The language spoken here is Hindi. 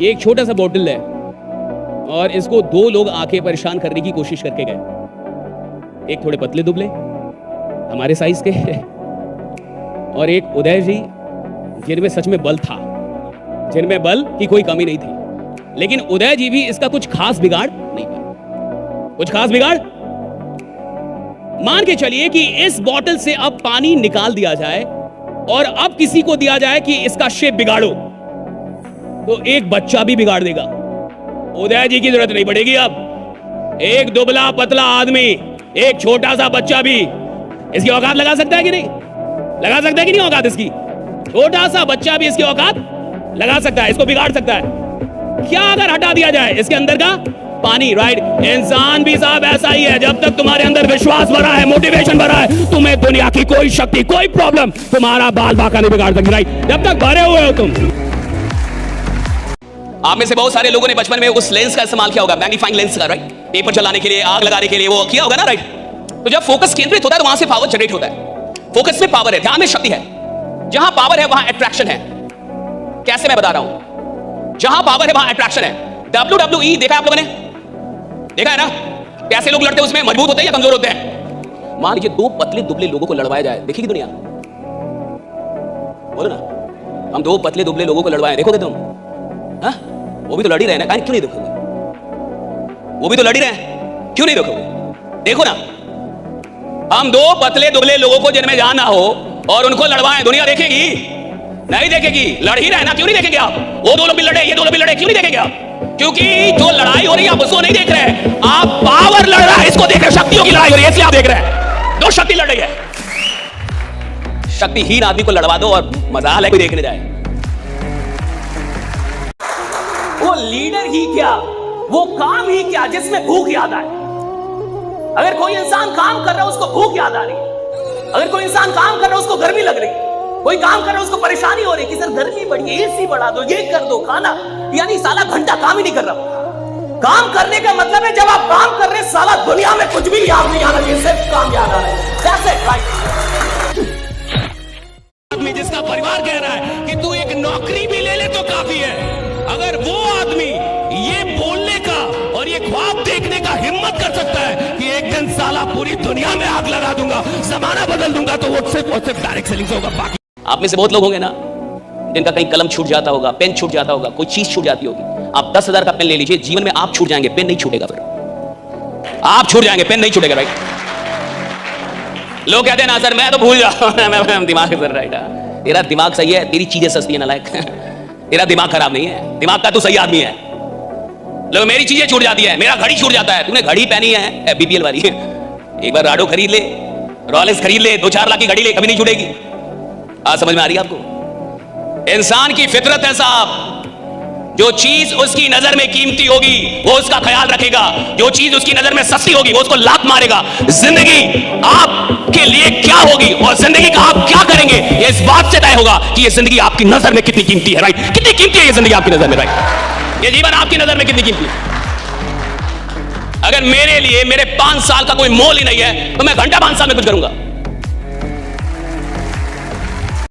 ये एक छोटा सा बोतल है और इसको दो लोग आके परेशान करने की कोशिश करके गए। एक थोड़े पतले दुबले हमारे साइज के और एक उदय जी जिनमें सच में बल था, जिनमें बल की कोई कमी नहीं थी। लेकिन उदय जी भी इसका कुछ खास बिगाड़ नहीं पाए। कुछ खास बिगाड़ मान के चलिए कि इस बोतल से अब पानी निकाल दिया जाए और अब किसी को दिया जाए कि इसका शेप बिगाड़ो, तो एक बच्चा भी बिगाड़ देगा। उदय जी की जरूरत नहीं पड़ेगी। अब एक दुबला पतला आदमी, एक छोटा सा बच्चा भी इसकी औकात लगा सकता है कि नहीं? लगा सकता है कि नहीं औकात इसकी? छोटा सा बच्चा भी इसकी औकात लगा सकता है, इसको बिगाड़ सकता है। क्या अगर हटा दिया जाए इसके अंदर का पानी? राइट। इंसान भी साहब ऐसा ही है। जब तक तुम्हारे अंदर विश्वास भरा है, मोटिवेशन भरा है, तुम्हें दुनिया की कोई शक्ति, कोई प्रॉब्लम तुम्हारा बाल बाका नहीं बिगाड़ सकती। राइट। जब तक भरे हुए हो तुम। आप में से बहुत सारे लोगों ने बचपन में उस लेंस का इस्तेमाल किया होगा, मैग्नीफाइंग लेंस का। राइट। पेपर चलाने के लिए, आग लगाने के लिए वो किया होगा ना। राइट। तो जब फोकस केंद्रित होता है तो वहां से पावर जनरेट होता है। फोकस में पावर है, ध्यान में शक्ति है। जहां पावर है वहां अट्रैक्शन है। कैसे मैं बता रहा हूं? जहां पावर है वहां अट्रैक्शन है। WWE देखा है आप लोगों ने? देखा है ना? कैसे लोग लड़ते हैं उसमें? मजबूत होते हैं या कमजोर होते हैं? मान लीजिए दो पतले दुबले लोगों को लड़वाया जाए, देखेगी दुनिया? बोलो ना, हम दो पतले दुबले लोगों को लड़वाएं, देखोगे तुम? हाँ? वो भी तो लड़ ही रहे हैं ना, क्यों नहीं देखोगे? वो भी तो लड़ ही रहे हैं, क्यों नहीं देखोगे? देखो ना, हम दो पतले दुबले लोगों को जिनमें जान ना हो और उनको लड़वाएं, दुनिया देखेगी? नहीं देखेगी। लड़ ही रहे ना, क्यों नहीं देखेंगे आप? वो दो लोग भी लड़े, ये दो लोग भी लड़े, क्यों नहीं देखेंगे आप? क्योंकि जो लड़ाई हो रही है आप उसको नहीं देख रहे हैं, आप पावर लड़ रहा है इसको देख रहे हैं। शक्तियों की लड़ाई हो रही है इसलिए आप देख रहे हैं। दो शक्ति लड़ रही है। शक्तिहीन आदमी को लड़वा दो और मजाल है कोई देखने जाए। वो लीडर ही क्या, वो काम ही क्या जिसमें भूख याद आए। अगर कोई इंसान काम कर रहा है उसको भूख याद आ रही है, अगर कोई इंसान काम कर रहा है उसको गर्मी लग रही है, कोई काम कर रहा है उसको परेशानी हो रही है कि सर गर्मी बढ़ी है, एसी बढ़ा दो, ये कर दो, खाना, यानी साला घंटा काम ही नहीं कर रहा। काम करने का मतलब है जब आप काम कर रहे हैं साला दुनिया में कुछ भी याद नहीं आना चाहिए, सिर्फ काम याद आ रहा है। That's it, right? आदमी जिसका परिवार कह रहा है कि तू एक नौकरी भी ले ले तो काफी है, अगर वो आदमी ये बोलने का और ये ख्वाब देखने का हिम्मत कर सकता है कि एक दिन साला पूरी दुनिया में आग लगा दूंगा, जमाना बदल दूंगा, तो वो सिर्फ डायरेक्ट सेलिंग से होगा। बाकी आप में से बहुत लोग होंगे ना जिनका कहीं कलम छूट जाता होगा, पेन छूट जाता होगा, कोई चीज छूट जाती होगी। आप 10,000 का पेन ले लीजिए, जीवन में आप छूट जाएंगे, पेन नहीं छूटेगा। फिर आप छूट जाएंगे, पेन नहीं छूटेगा। राइट। लोग कहते हैं ना सर मैं तो भूल जाऊं मैं दिमाग सर। राइट। तेरा दिमाग सही है, तेरी चीजें सस्ती है नालायक तेरा दिमाग खराब नहीं है, दिमाग का तू सही आदमी है। लोग मेरी चीजें छूट जाती है, मेरा घड़ी छूट जाता है। तूने घड़ी पहनी है बीपीएल वाली, एक बार राडो खरीद ले, रॉलेक्स खरीद ले, 2-4 लाख की घड़ी ले, कभी नहीं छूटेगी। आज समझ में आ रही है आपको? इंसान की फितरत है साहब, जो चीज उसकी नजर में कीमती होगी वो उसका ख्याल रखेगा, जो चीज उसकी नजर में सस्ती होगी वो उसको लात मारेगा। जिंदगी आपके लिए क्या होगी और जिंदगी का आप क्या करेंगे ये इस बात से तय होगा कि ये जिंदगी आपकी नजर में कितनी कीमती है। राइट। कितनी कीमती है ये जिंदगी आपकी नजर में? राइट। ये जीवन आपकी नजर में कितनी कीमती है? अगर मेरे लिए मेरे 5 साल का कोई मोल ही नहीं है तो मैं घंटा 5 साल में कुछ करूंगा।